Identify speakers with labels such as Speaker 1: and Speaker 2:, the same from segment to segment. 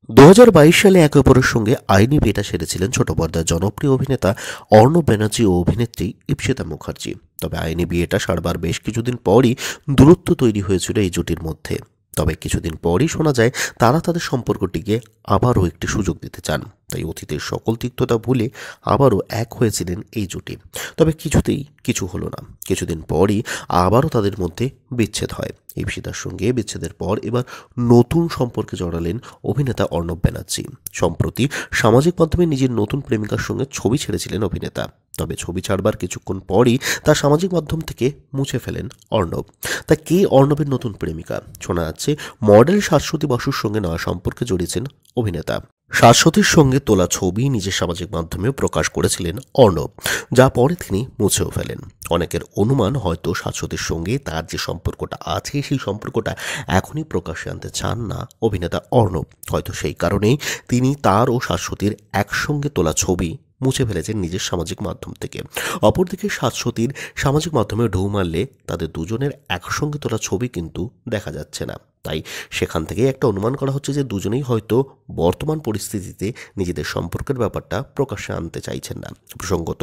Speaker 1: ২০২২ সালে একে অপরের সঙ্গে আইনি বিয়েটা সেরেছিলেন ছোট পর্দার জনপ্রিয় অভিনেতা অর্ণব ব্যানার্জি ও অভিনেত্রী ঈপ্সিতা মুখার্জি। তবে আইনি বিয়েটা সারবার বেশ কিছুদিন পরই দূরত্ব তৈরি হয়েছিল এই জুটির মধ্যে। তবে কিছুদিন পরই শোনা যায় তারা তাদের সম্পর্কটিকে আবারও একটি সুযোগ দিতে চান। তাই অতীতের সকল তিক্ততা ভুলে আবারও এক হয়েছিলেন এই জুটি। তবে কিছুতেই কিছু হলো না। কিছুদিন পরই আবারও তাদের মধ্যে বিচ্ছেদ হয়। ঈপ্সিতার সঙ্গে বিচ্ছেদের পর এবার নতুন সম্পর্কে জড়ালেন অভিনেতা অর্ণব ব্যানার্জি। সম্প্রতি সামাজিক মাধ্যমে নিজের নতুন প্রেমিকার সঙ্গে ছবি ছেড়েছিলেন অভিনেতা। তবে ছবি ছাড়বার কিছুক্ষণ পরই তা সামাজিক মাধ্যম থেকে মুছে ফেলেন অর্ণব। তা কে অর্ণবের নতুন প্রেমিকা? শোনা যাচ্ছে মডেল শাশ্বতী বসুর সঙ্গে নয়া সম্পর্কে জড়িয়েছেন অভিনেতা। শাশ্বতীর সঙ্গে তোলা ছবি নিজের সামাজিক মাধ্যমেও প্রকাশ করেছিলেন অর্ণব, যা পরে তিনি মুছেও ফেলেন। অনেকের অনুমান হয়তো শাশ্বতীর সঙ্গে তার যে সম্পর্কটা আছে সেই সম্পর্কটা এখনই প্রকাশ্যে আনতে চান না অভিনেতা অর্ণব। হয়তো সেই কারণেই তিনি তার ও শাশ্বতীর একসঙ্গে তোলা ছবি মুছে ফেলেছেন নিজের সামাজিক মাধ্যম থেকে। অপরদিকে শাশ্বতীর সামাজিক মাধ্যমে ঢৌ মারলে তাদের দুজনের একসঙ্গে তোলা ছবি কিন্তু দেখা যাচ্ছে না। তাই সেখান থেকেই একটা অনুমান করা হচ্ছে যে দুজনেই হয়তো বর্তমান পরিস্থিতিতে নিজেদের সম্পর্কের ব্যাপারটা প্রকাশ্যে আনতে চাইছেন না। প্রসঙ্গত,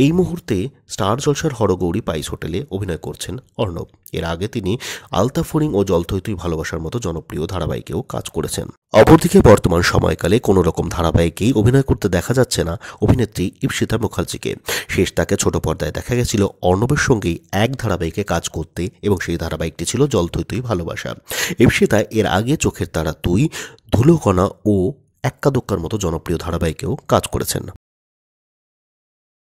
Speaker 1: এই মুহূর্তে স্টার জলসার হরগৌরী পাইস হোটেলে অভিনয় করছেন অর্ণব। এর আগে তিনি আলতা ফড়িং ও জল থই থই ভালোবাসার মতো জনপ্রিয় ধারাবাহিকেও কাজ করেছেন। অপরদিকে বর্তমান সময়কালে কোনো রকম ধারাবাহিকেই অভিনয় করতে দেখা যাচ্ছে না অভিনেত্রী ঈপ্সিতা মুখার্জিকে। শেষ তাকে ছোট পর্দায় দেখা গেছিল অর্ণবের সঙ্গেই এক ধারাবাহিকে কাজ করতে, এবং সেই ধারাবাহিকটি ছিল জল থই থই ভালোবাসা। ঈপ্সিতা এর আগে চোখের তারা তুই, ধুলোকণা ও এক্কা দোক্কার মতো জনপ্রিয় ধারাবাহিকেও কাজ করেছেন।